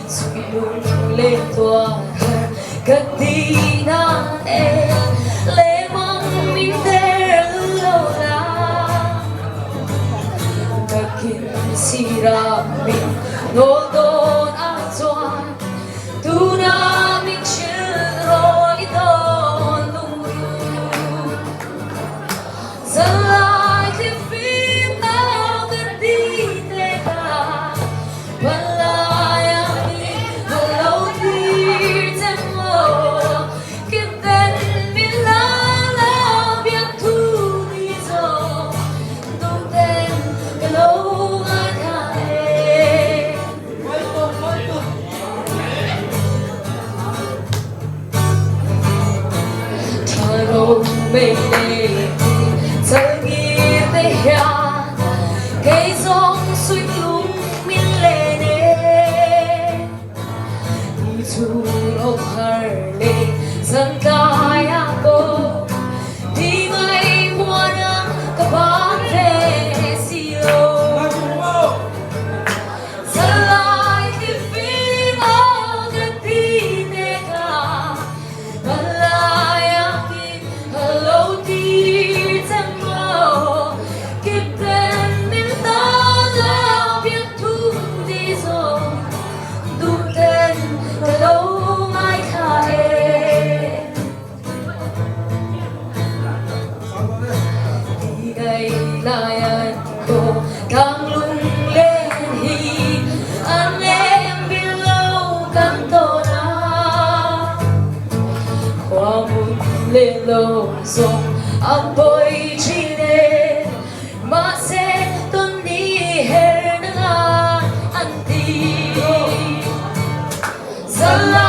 suy lung lên tua cất đi na e lệ mong mình there lâu la takin sira mình nô tôn an Chuan tu na mình chưa rồi tôn lung Zanlai thlifim ao cất đi tê ta mê đê giờ nghĩ tới hian cây giông suy lung miên lệ nê đi chu ông hờ lê dân cai a cô đi ngay mua nắng cả bán về siêu Zanlai thlifim ao cất đi tê ca hello dear tango kịp tên mình ta đã biết thu đi rồi đủ tên từ lâu mai khai đi đây lại anh cô càng lung lên hi anh em biết lâu càng to na khoa muốn lên lâu rồi anh bơi chỉ để mà sẽ tuân đi hết nắng anh đi Zanlai